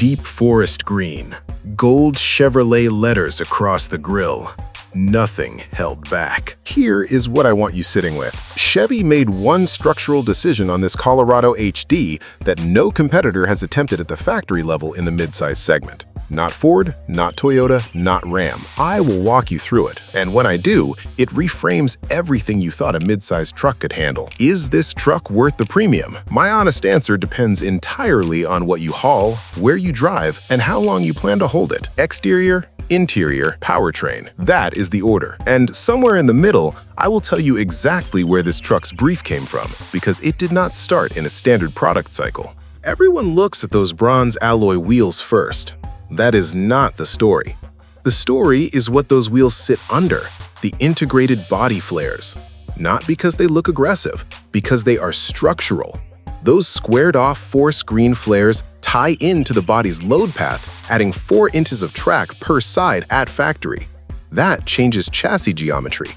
Deep forest green, gold Chevrolet letters across the grille. Nothing held back. Here is what I want you sitting with. Chevy made one structural decision on this Colorado HD that no competitor has attempted at the factory level in the midsize segment. Not Ford, not Toyota, not Ram. I will walk you through it, and when I do, it reframes everything you thought a midsize truck could handle. Is this truck worth the premium? My honest answer depends entirely on what you haul, where you drive, and how long you plan to hold it. Exterior, interior, powertrain. That is the order. And somewhere in the middle, I will tell you exactly where this truck's brief came from, because it did not start in a standard product cycle. Everyone looks at those bronze alloy wheels first. That is not the story. The story is what those wheels sit under, the integrated body flares. Not because they look aggressive, because they are structural. Those squared-off forest green flares tie into the body's load path, adding 4 inches of track per side at factory. That changes chassis geometry.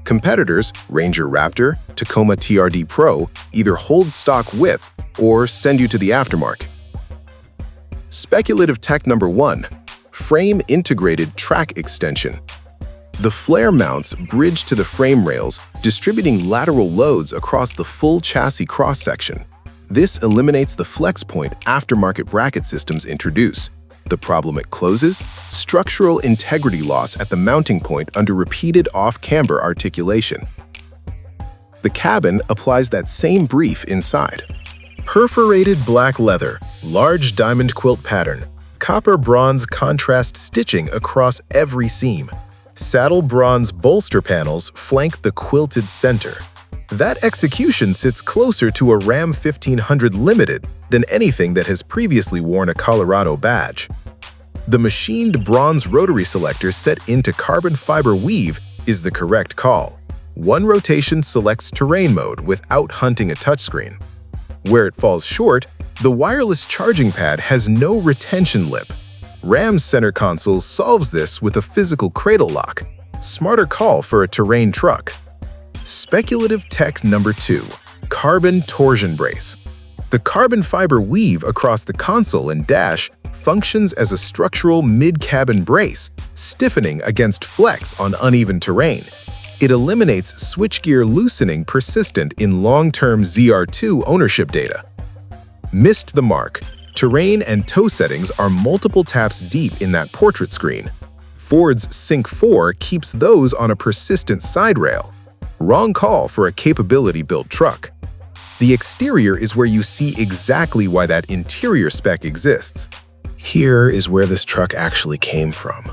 Competitors, Ranger Raptor, Tacoma TRD Pro, either hold stock with or send you to the aftermarket. Speculative tech number 1, frame integrated track extension. The flare mounts bridge to the frame rails, distributing lateral loads across the full chassis cross-section. This eliminates the flex point aftermarket bracket systems introduce. The problem it closes? Structural integrity loss at the mounting point under repeated off-camber articulation. The cabin applies that same brief inside. Perforated black leather, large diamond quilt pattern, copper bronze contrast stitching across every seam. Saddle bronze bolster panels flank the quilted center. That execution sits closer to a Ram 1500 Limited than anything that has previously worn a Colorado badge. The machined bronze rotary selector set into carbon fiber weave is the correct call. One rotation selects terrain mode without hunting a touchscreen. Where it falls short, the wireless charging pad has no retention lip. Ram's center console solves this with a physical cradle lock. Smarter call for a terrain truck. Speculative tech number 2, carbon torsion brace. The carbon fiber weave across the console and dash functions as a structural mid-cabin brace, stiffening against flex on uneven terrain. It eliminates switchgear loosening persistent in long-term ZR2 ownership data. Missed the mark. Terrain and toe settings are multiple taps deep in that portrait screen. Ford's Sync 4 keeps those on a persistent side rail. Wrong call for a capability-built truck. The exterior is where you see exactly why that interior spec exists. Here is where this truck actually came from.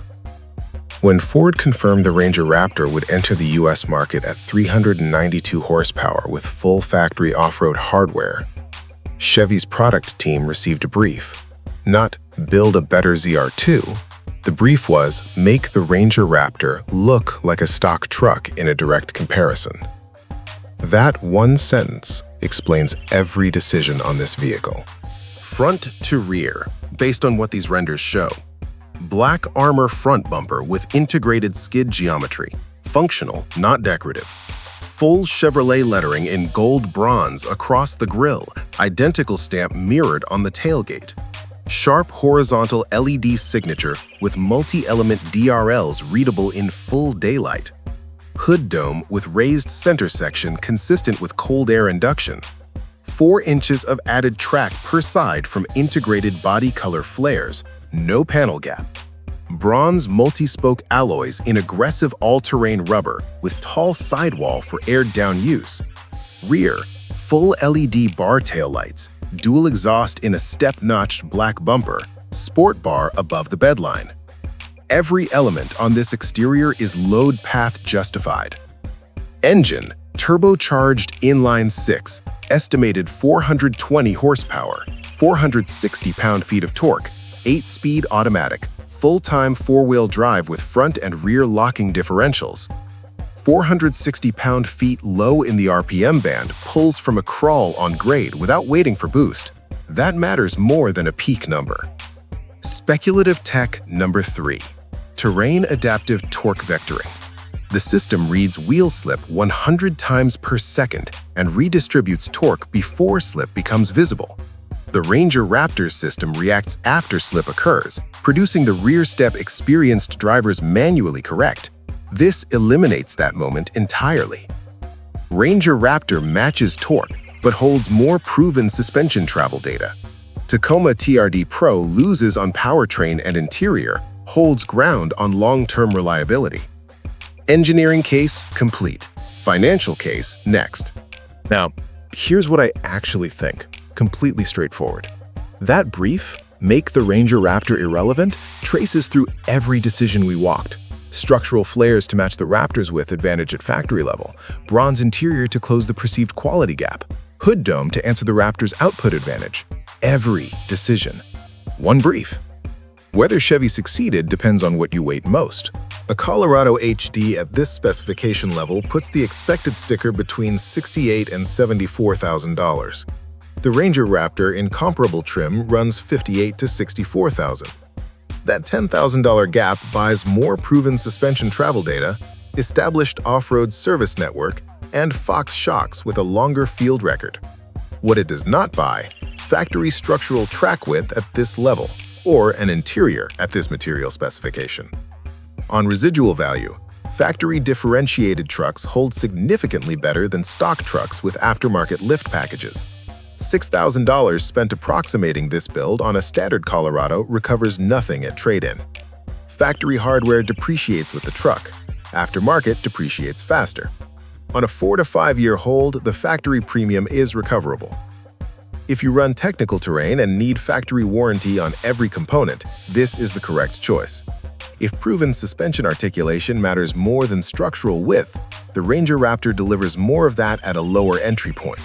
When Ford confirmed the Ranger Raptor would enter the US market at 392 horsepower with full factory off-road hardware, Chevy's product team received a brief. Not build a better ZR2. The brief was make the Ranger Raptor look like a stock truck in a direct comparison. That one sentence explains every decision on this vehicle. Front to rear, based on what these renders show. Black armor front bumper with integrated skid geometry, functional, not decorative. Full Chevrolet lettering in gold bronze across the grille, identical stamp mirrored on the tailgate. Sharp horizontal LED signature with multi-element DRLs readable in full daylight. Hood dome with raised center section consistent with cold air induction. 4 inches of added track per side from integrated body color flares. No panel gap. Bronze multi-spoke alloys in aggressive all-terrain rubber with tall sidewall for aired-down use. Rear, full LED bar taillights, dual exhaust in a step-notched black bumper, sport bar above the bedline. Every element on this exterior is load path justified. Engine, turbocharged inline-6, estimated 420 horsepower, 460 pound-feet of torque, 8-speed automatic, full-time 4-wheel drive with front and rear locking differentials. 460 pound-feet low in the RPM band pulls from a crawl on grade without waiting for boost. That matters more than a peak number. Speculative tech number 3, terrain adaptive torque vectoring. The system reads wheel slip 100 times per second and redistributes torque before slip becomes visible. The Ranger Raptor system reacts after slip occurs, producing the rear step experienced drivers manually correct. This eliminates that moment entirely. Ranger Raptor matches torque, but holds more proven suspension travel data. Tacoma TRD Pro loses on powertrain and interior, holds ground on long-term reliability. Engineering case complete. Financial case next. Now, here's what I actually think. Completely straightforward. That brief, "Make the Ranger Raptor irrelevant," traces through every decision we walked. Structural flares to match the Raptor's width advantage at factory level, bronze interior to close the perceived quality gap, hood dome to answer the Raptor's output advantage. Every decision. One brief. Whether Chevy succeeded depends on what you weight most. A Colorado HD at this specification level puts the expected sticker between $68,000 and $74,000. The Ranger Raptor in comparable trim runs $58,000 to $64,000. That $10,000 gap buys more proven suspension travel data, established off-road service network, and Fox shocks with a longer field record. What it does not buy, factory structural track width at this level, or an interior at this material specification. On residual value, factory differentiated trucks hold significantly better than stock trucks with aftermarket lift packages. $6,000 spent approximating this build on a standard Colorado recovers nothing at trade-in. Factory hardware depreciates with the truck. Aftermarket depreciates faster. On a 4 to 5 year hold, the factory premium is recoverable. If you run technical terrain and need factory warranty on every component, this is the correct choice. If proven suspension articulation matters more than structural width, the Ranger Raptor delivers more of that at a lower entry point.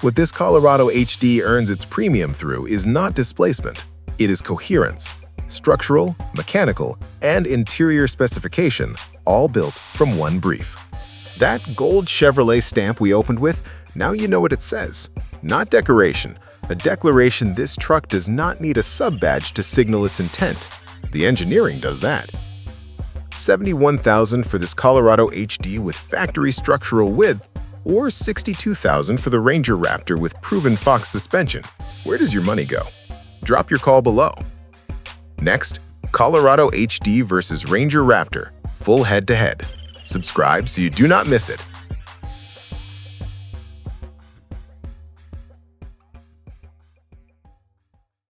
What this Colorado HD earns its premium through is not displacement, it is coherence. Structural, mechanical, and interior specification, all built from one brief. That gold Chevrolet stamp we opened with, now you know what it says. Not decoration, a declaration this truck does not need a sub-badge to signal its intent. The engineering does that. $71,000 for this Colorado HD with factory structural width, or $62,000 for the Ranger Raptor with proven Fox suspension. Where does your money go? Drop your call below. Next, Colorado HD versus Ranger Raptor, full head-to-head. Subscribe so you do not miss it.